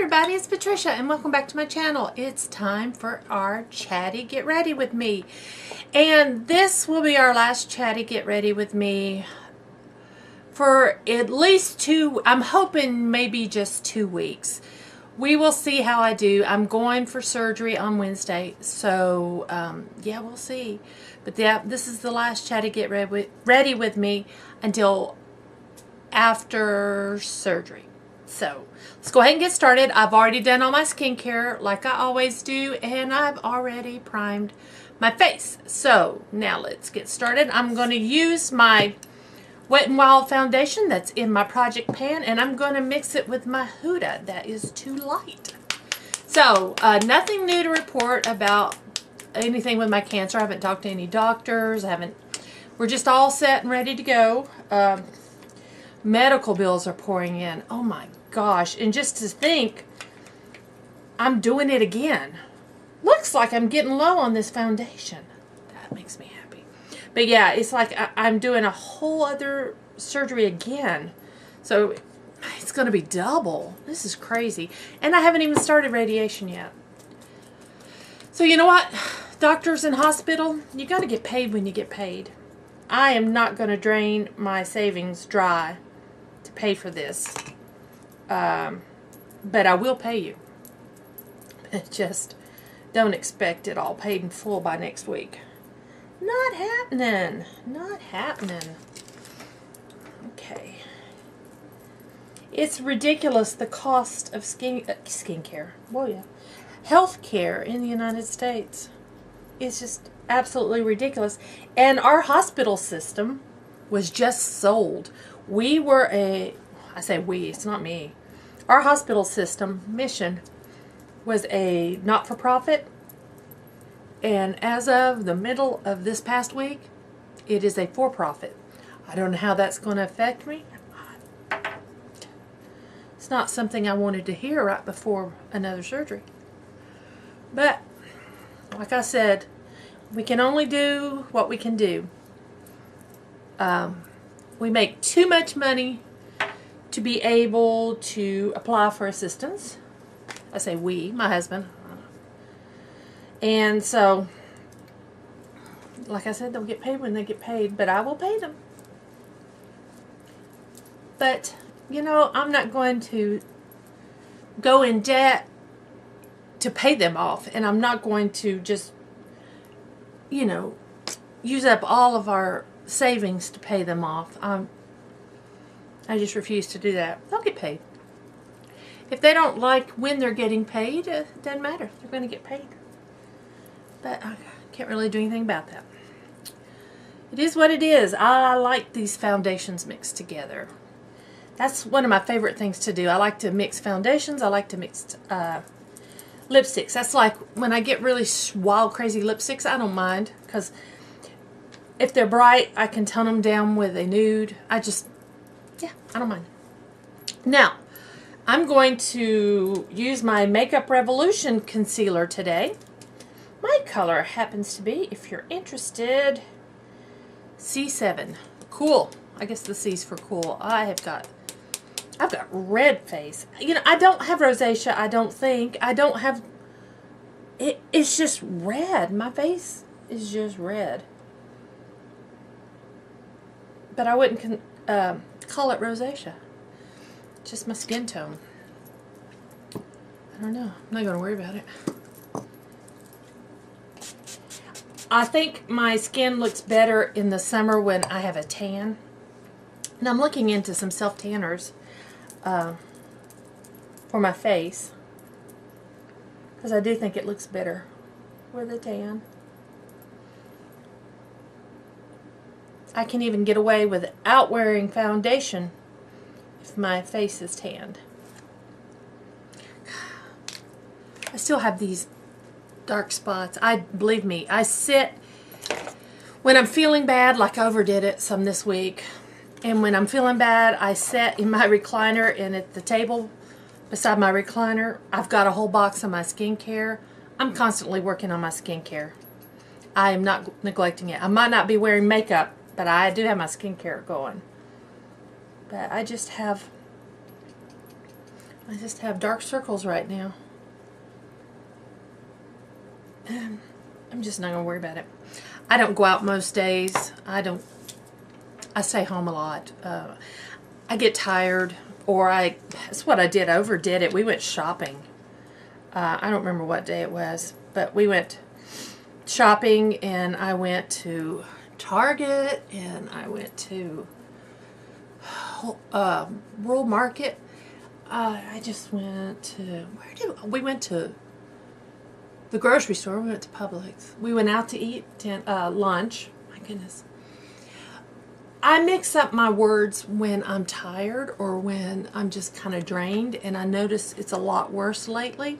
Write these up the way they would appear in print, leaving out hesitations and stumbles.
everybody, it's Patricia and welcome back to my channel. It's time for our Chatty Get Ready With Me. And this will be our last Chatty Get Ready With Me for at least I'm hoping maybe just 2 weeks. We will see how I do. I'm going for surgery on Wednesday, so yeah, we'll see. But yeah, this is the last Chatty Get Ready With Me until after surgery. So let's go ahead and get started. I've already done all my skincare like I always do, and I've already primed my face. So now let's get started. I'm going to use my Wet n Wild foundation that's in my project pan, and I'm going to mix it with my Huda that is too light. So nothing new to report about anything with my cancer. I haven't talked to any doctors. We're just all set and ready to go. Medical bills are pouring in. Oh my gosh. And just to think, I'm doing it again. Looks like I'm getting low on this foundation. That makes me happy. But yeah, it's like I'm doing a whole other surgery again. So it's going to be double. This is crazy. And I haven't even started radiation yet. So you know what? Doctors and hospital, you got to get paid when you get paid. I am not going to drain my savings dry to pay for this, but I will pay you. Just don't expect it all paid in full by next week. Not happening. Not happening. Okay. It's ridiculous, the cost of skincare. Well, yeah. Healthcare in the United States. It's just absolutely ridiculous. And our hospital system was just sold. We were I say we, it's not me. Our hospital system, Mission, was a not-for-profit. And as of the middle of this past week, it is a for-profit. I don't know how that's going to affect me. It's not something I wanted to hear right before another surgery. But, like I said, we can only do what we can do. We make too much money to be able to apply for assistance. I say we, my husband. And so, like I said, they'll get paid when they get paid, but I will pay them. But, you know, I'm not going to go in debt to pay them off, and I'm not going to just, you know, use up all of our savings to pay them off. I just refuse to do that. They'll get paid. If they don't like when they're getting paid, it doesn't matter. They're going to get paid. But I can't really do anything about that. It is what it is. I like these foundations mixed together. That's one of my favorite things to do. I like to mix foundations. I like to mix lipsticks. That's like when I get really wild, crazy lipsticks, I don't mind. Because if they're bright, I can tone them down with a nude. I don't mind. Now, I'm going to use my Makeup Revolution concealer today. My color happens to be, if you're interested, C7. Cool. I guess the C's for cool. I've got red face. You know, I don't have rosacea, I don't think. I don't have... It's just red. My face is just red. But I wouldn't call it rosacea. Just my skin tone. I don't know. I'm not going to worry about it. I think my skin looks better in the summer when I have a tan. And I'm looking into some self-tanners for my face. Because I do think it looks better with a tan. I can even get away without wearing foundation if my face is tanned. I still have these dark spots. Believe me, I sit when I'm feeling bad, like I overdid it some this week. And when I'm feeling bad, I sit in my recliner, and at the table beside my recliner, I've got a whole box of my skincare. I'm constantly working on my skincare. I am not neglecting it. I might not be wearing makeup, but I do have my skincare going. But I just have I just have dark circles right now. And I'm just not going to worry about it. I don't go out most days. I stay home a lot. I get tired, or that's what I did. I overdid it. We went shopping. I don't remember what day it was, but we went shopping, and I went to Target, and I went to Rural Market. I just went to, we went to the grocery store. We went to Publix. We went out to eat lunch. My goodness. I mix up my words when I'm tired or when I'm just kind of drained, and I notice it's a lot worse lately.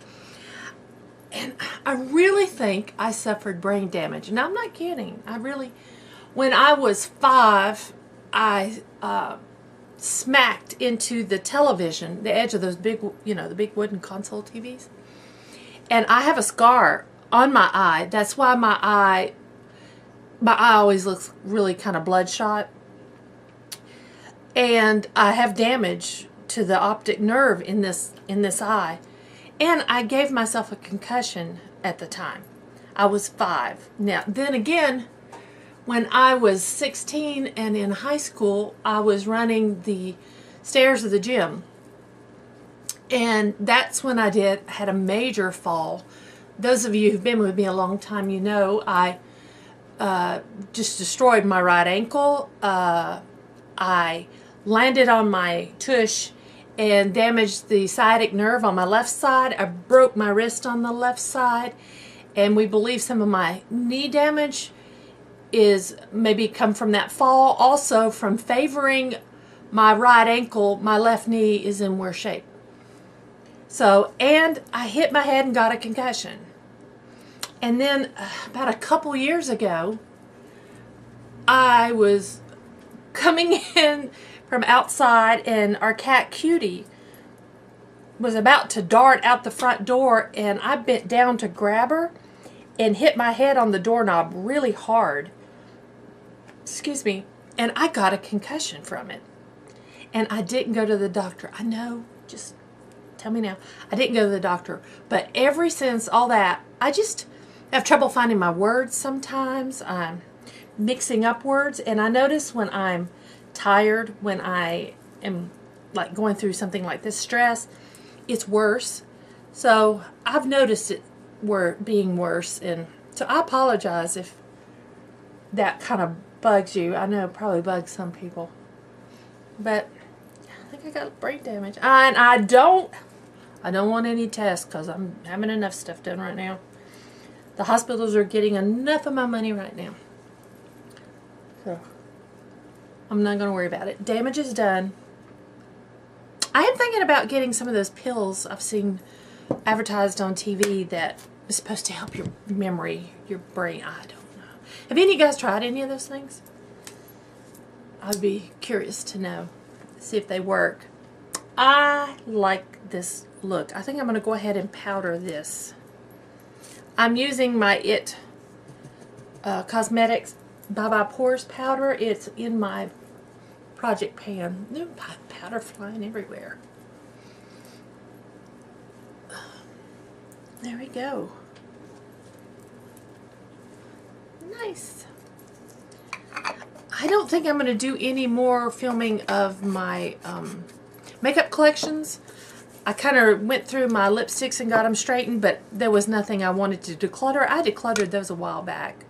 And I really think I suffered brain damage. And I'm not kidding. When I was 5, I smacked into the television, the edge of those big, the big wooden console TVs. And I have a scar on my eye. That's why my eye always looks really kind of bloodshot. And I have damage to the optic nerve in this eye. And I gave myself a concussion at the time. I was 5. Now, then again, when I was 16 and in high school, I was running the stairs of the gym. And that's when I had a major fall. Those of you who've been with me a long time, you know I just destroyed my right ankle. I landed on my tush and damaged the sciatic nerve on my left side. I broke my wrist on the left side, and we believe some of my knee damage is maybe come from that fall. Also from favoring my right ankle, my left knee is in worse shape. So, and I hit my head and got a concussion. And then about a couple years ago, I was coming in from outside, and our cat Cutie was about to dart out the front door, and I bent down to grab her and hit my head on the doorknob really hard. Excuse me. And I got a concussion from it. And I didn't go to the doctor. I know, just tell me now. I didn't go to the doctor. But ever since all that, I just have trouble finding my words sometimes. I'm mixing up words, and I notice when I'm tired, when I am like going through something like this stress, it's worse. So I've noticed it being worse, and so I apologize if that kind of bugs you. I know it probably bugs some people, but I think I got brain damage, and I don't want any tests because I'm having enough stuff done right now. The hospitals are getting enough of my money right now, so I'm not going to worry about it. Damage is done. I am thinking about getting some of those pills I've seen advertised on TV that is supposed to help your memory, your brain. I don't know. Have any of you guys tried any of those things? I'd be curious to know. See if they work. I like this look. I think I'm going to go ahead and powder this. I'm using my IT Cosmetics Bye Bye Pores powder. It's in my project pan. There's powder flying everywhere. There we go. Nice. I don't think I'm going to do any more filming of my makeup collections. I kind of went through my lipsticks and got them straightened, but there was nothing I wanted to declutter. I decluttered those a while back.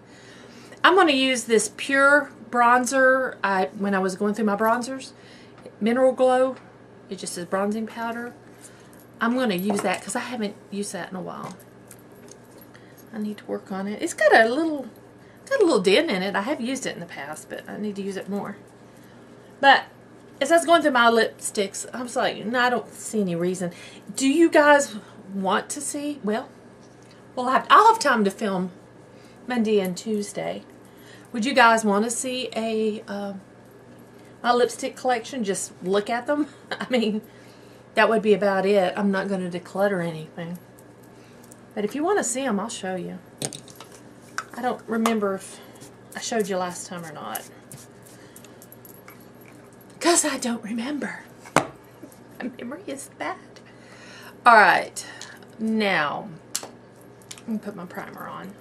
I'm going to use this Pure bronzer. When I was going through my bronzers, Mineral Glow, it just says bronzing powder. I'm going to use that because I haven't used that in a while. I need to work on it. It's got a little dent in it. I have used it in the past, but I need to use it more. But as I was going through my lipsticks, I was like, no, I don't see any reason. Do you guys want to see? Well, I'll have time to film Monday and Tuesday. Would you guys want to see my lipstick collection? Just look at them? I mean, that would be about it. I'm not going to declutter anything. But if you want to see them, I'll show you. I don't remember if I showed you last time or not. Because I don't remember. My memory is bad. Alright, now, let me put my primer on.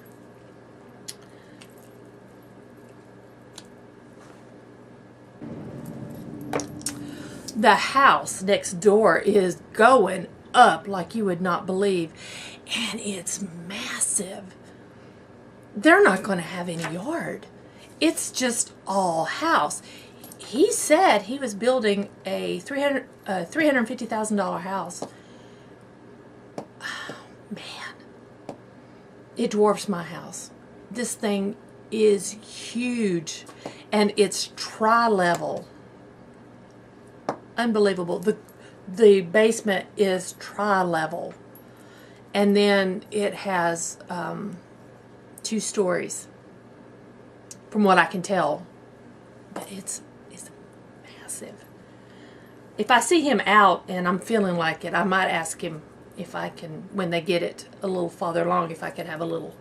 The house next door is going up like you would not believe. And it's massive. They're not going to have any yard. It's just all house. He said he was building a $350,000 house. Oh, man. It dwarfs my house. This thing is huge. And it's tri-level. Unbelievable. The basement is tri-level. And then it has 2 stories, from what I can tell. But it's massive. If I see him out and I'm feeling like it, I might ask him if I can, when they get it a little farther along, if I could have a little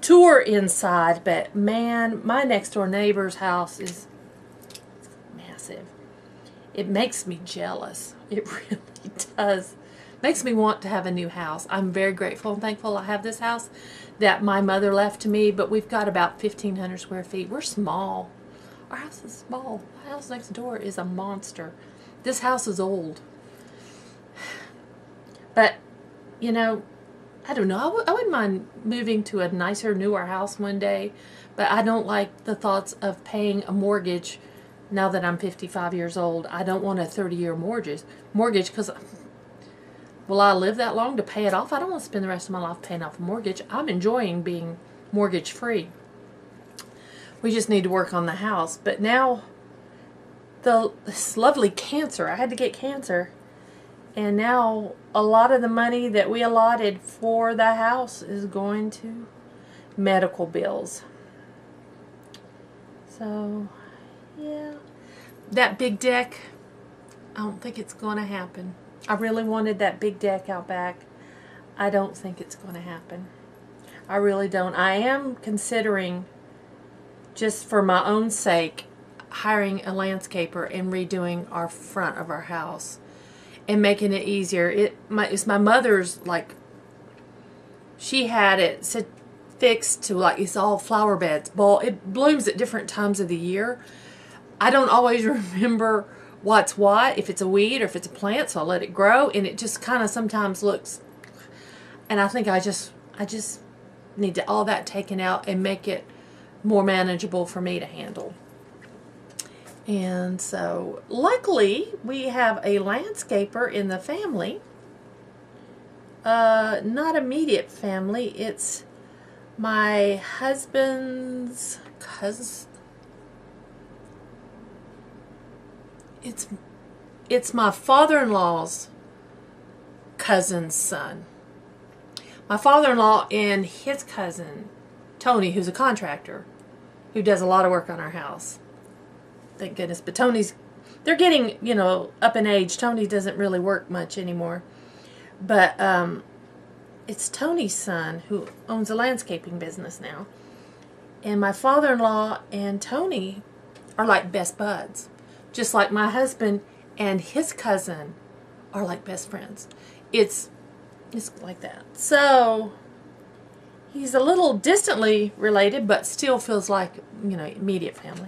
tour inside. But man, my next door neighbor's house is massive. It makes me jealous. It really does. Makes me want to have a new house. I'm very grateful and thankful I have this house that my mother left to me, but we've got about 1,500 square feet. We're small. Our house is small. My house next door is a monster. This house is old. But, you know, I don't know. I wouldn't mind moving to a nicer, newer house one day, but I don't like the thoughts of paying a mortgage now that I'm 55 years old. I don't want a 30-year mortgage because will I live that long to pay it off? I don't want to spend the rest of my life paying off a mortgage. I'm enjoying being mortgage free. We just need to work on the house. But now, this lovely cancer, I had to get cancer. And now a lot of the money that we allotted for the house is going to medical bills. So, yeah. That big deck, I don't think it's going to happen. I really wanted that big deck out back. I don't think it's going to happen. I really don't. I am considering, just for my own sake, hiring a landscaper and redoing our front of our house and making it easier. It's my mother's, like, she had it fixed to, like, it's all flower beds. It blooms at different times of the year. I don't always remember what's what, if it's a weed or if it's a plant, so I let it grow, and it just kind of sometimes looks, and I think I just need to all that taken out and make it more manageable for me to handle. And so luckily we have a landscaper in the family, not immediate family, it's my husband's cousin. It's my father-in-law's cousin's son. My father-in-law and his cousin, Tony, who's a contractor, who does a lot of work on our house. Thank goodness. But they're getting, you know, up in age. Tony doesn't really work much anymore. But it's Tony's son who owns a landscaping business now. And my father-in-law and Tony are like best buds. Just like my husband and his cousin are like best friends. It's like that. So he's a little distantly related, but still feels like, you know, immediate family.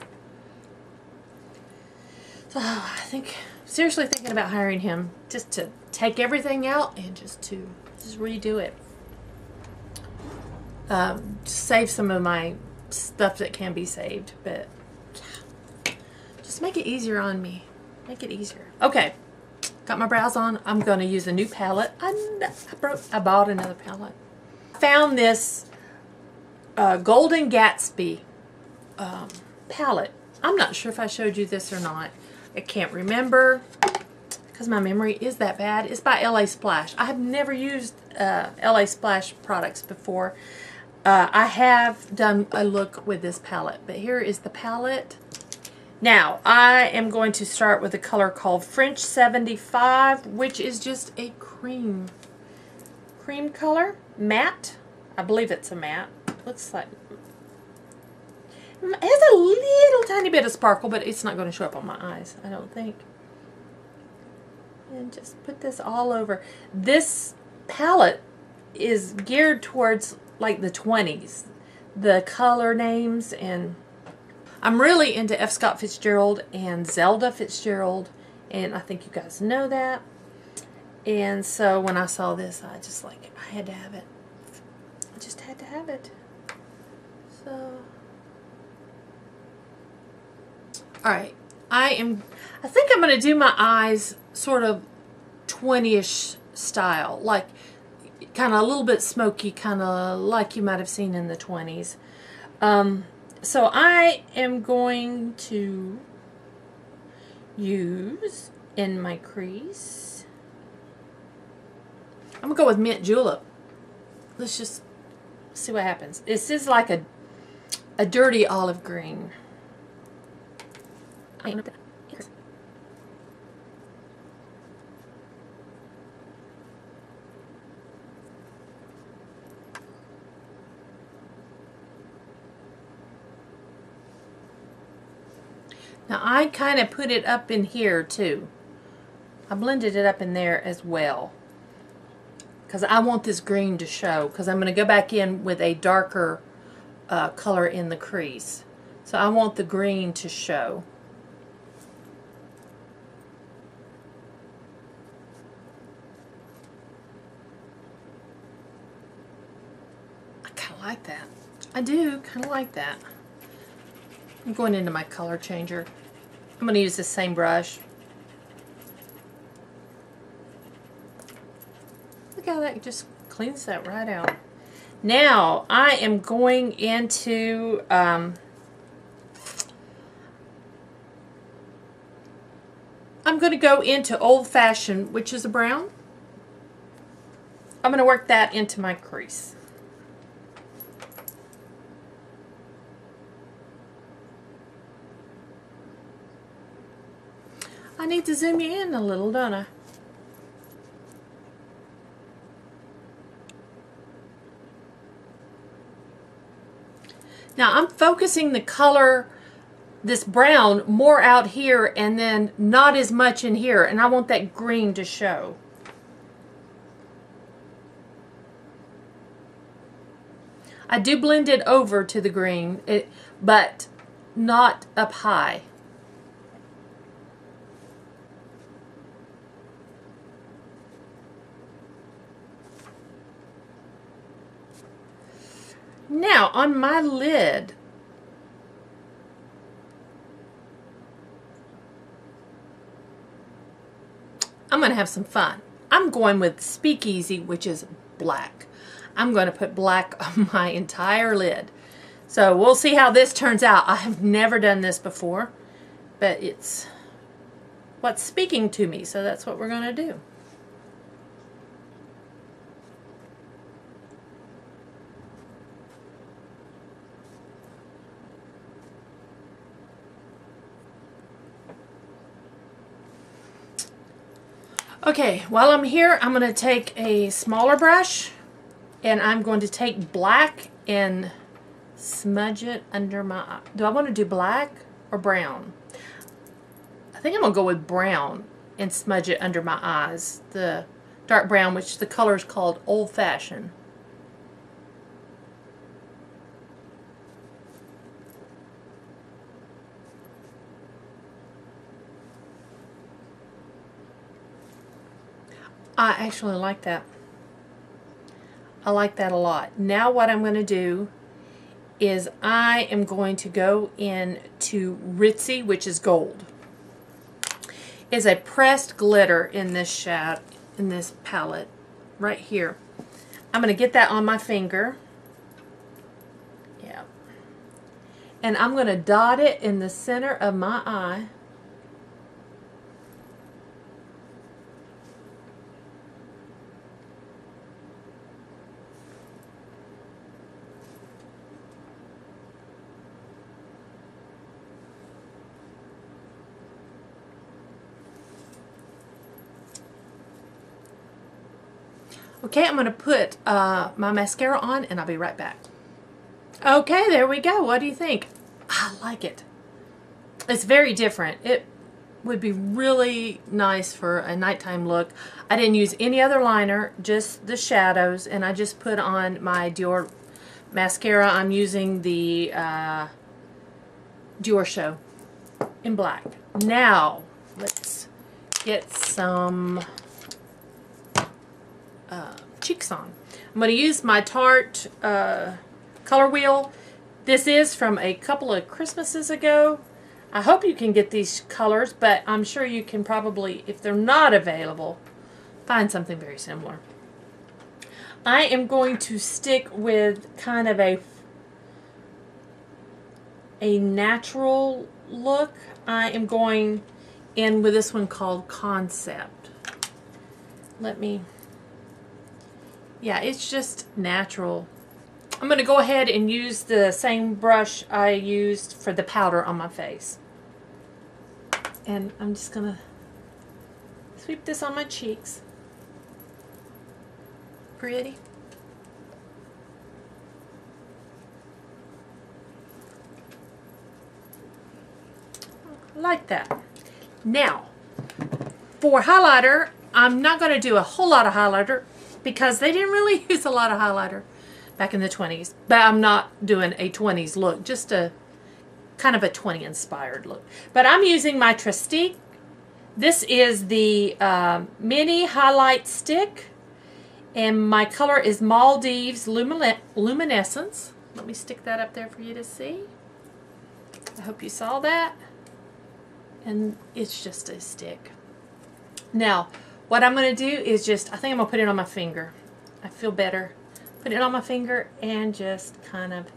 So I think, seriously thinking about hiring him just to take everything out and just redo it. Save some of my stuff that can be saved, but just make it easier on me. Make it easier. Okay, got my brows on. I'm going to use a new palette. I bought another palette. Found this Golden Gatsby palette. I'm not sure if I showed you this or not. I can't remember because my memory is that bad. It's by LA Splash. I have never used LA Splash products before. I have done a look with this palette, but here is the palette. Now, I am going to start with a color called French 75, which is just a cream color. Matte. I believe it's a matte. Looks like it has a little tiny bit of sparkle, but it's not going to show up on my eyes, I don't think. And just put this all over. This palette is geared towards like the 20s. The color names, and I'm really into F. Scott Fitzgerald and Zelda Fitzgerald, and I think you guys know that. And so when I saw this, I just like, I had to have it. I just had to have it. So, alright, I think I'm going to do my eyes sort of 20-ish style, like kind of a little bit smoky, kind of like you might have seen in the 20s. So I am going to use in my crease, I'm going to go with Mint Julep. Let's just see what happens. This is like a dirty olive green. Now I kind of put it up in here too. I blended it up in there as well, because I want this green to show, because I'm going to go back in with a darker color in the crease. So I want the green to show. I kind of like that. I do kind of like that. I'm going into my color changer. I'm going to use the same brush. Look how that just cleans that right out. Now I am going into I'm going to go into Old Fashioned, which is a brown. I'm going to work that into my crease. I need to zoom you in a little, don't I? Now I'm focusing the color, this brown, more out here and then not as much in here, and I want that green to show. I do blend it over to the green, but not up high. Now, on my lid, I'm going to have some fun. I'm going with Speakeasy, which is black. I'm going to put black on my entire lid. So we'll see how this turns out. I have never done this before, but it's what's speaking to me, so that's what we're going to do. Okay, while I'm here, I'm going to take a smaller brush, and I'm going to take black and smudge it under my eye. Do I want to do black or brown? I think I'm going to go with brown and smudge it under my eyes. The dark brown, which the color is called Old Fashioned. I actually like that. I like that a lot. Now what I'm going to do is I am going to go into Ritzy, which is gold. Is a pressed glitter in this palette right here. I'm going to get that on my finger. Yeah. And I'm going to dot it in the center of my eye. Okay, I'm going to put my mascara on, and I'll be right back. Okay, there we go. What do you think? I like it. It's very different. would be really nice for a nighttime look. I didn't use any other liner, just the shadows, and I just put on my Dior mascara. I'm using the Dior Show in black. Now, let's get some cheeks on. I'm going to use my Tarte color wheel. This is from a couple of Christmases ago. I hope you can get these colors, but I'm sure you can probably, if they're not available, find something very similar. I am going to stick with kind of a natural look. I am going in with this one called Concept. Yeah, it's just natural. I'm going to go ahead and use the same brush I used for the powder on my face. And I'm just going to sweep this on my cheeks. Pretty. Like that. Now, for highlighter, I'm not going to do a whole lot of highlighter because they didn't really use a lot of highlighter back in the 20s. But I'm not doing a 20s look, just a kind of a 20 inspired look. But I'm using my treStiQue. This is the mini highlight stick, and my color is Maldives Luminescent. Let me stick that up there for you to see. I hope you saw that. And it's just a stick. Now, what I'm going to do is just, I think I'm going to put it on my finger. I feel better. Put it on my finger and just kind of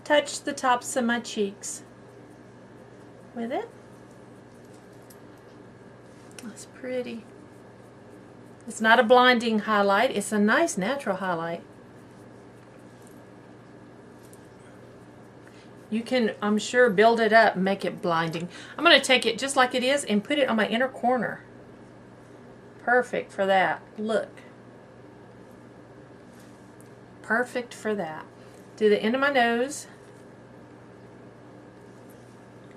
touch the tops of my cheeks with it. That's pretty. It's not a blinding highlight. It's a nice natural highlight. You can, I'm sure, build it up and make it blinding. I'm going to take it just like it is and put it on my inner corner. Perfect for that. Look. Perfect for that. Do the end of my nose.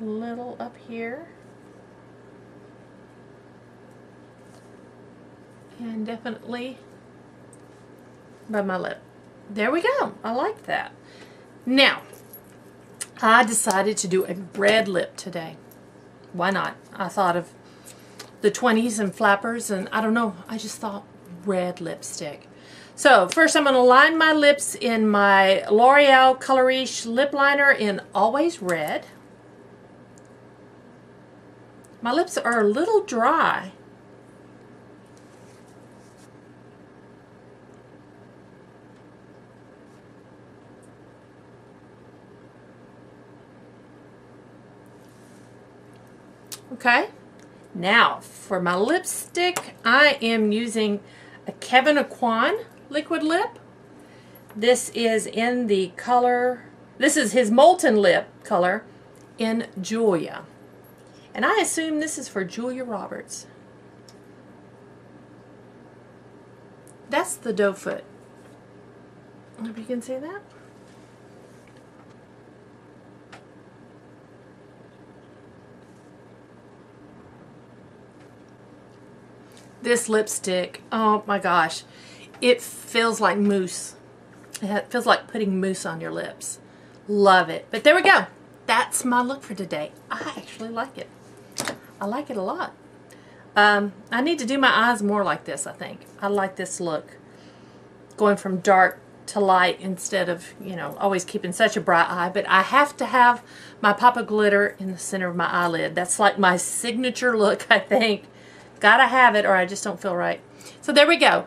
A little up here. And definitely by my lip. There we go. I like that. Now, I decided to do a red lip today. Why not? I thought of the 20s and flappers, and I don't know, I just thought red lipstick. So first I'm going to line my lips in my L'Oreal Colorish lip liner in Always Red. My lips are a little dry. Okay, now for my lipstick, I am using a Kevyn Aucoin liquid lip. This is in the color, this is his Molten Lip color in Julia. And I assume this is for Julia Roberts. That's the doe foot. I hope you can see that. This lipstick, oh my gosh, it feels like mousse. It feels like putting mousse on your lips. Love it. But there we go. That's my look for today. I actually like it. I like it a lot. I need to do my eyes more like this, I think. I like this look. Going from dark to light instead of, you know, always keeping such a bright eye. But I have to have my pop of glitter in the center of my eyelid. That's like my signature look, I think. Gotta have it or I just don't feel right. So there we go.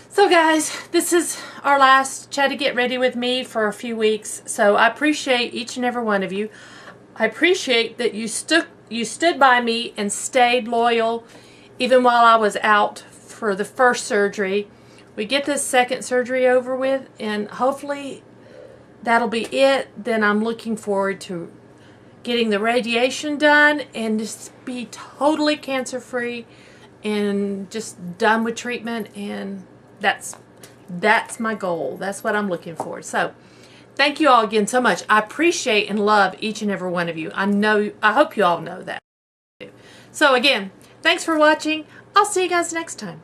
So guys, this is our last Chatty Get Ready with me for a few weeks. So I appreciate each and every one of you. I appreciate that you stood by me and stayed loyal even while I was out for the first surgery. We get this second surgery over with and hopefully that'll be it. Then I'm looking forward to getting the radiation done and just be totally cancer-free and just done with treatment, and that's my goal. That's what I'm looking for. So thank you all again so much. I appreciate and love each and every one of you. I hope you all know that. So again, thanks for watching. I'll see you guys next time.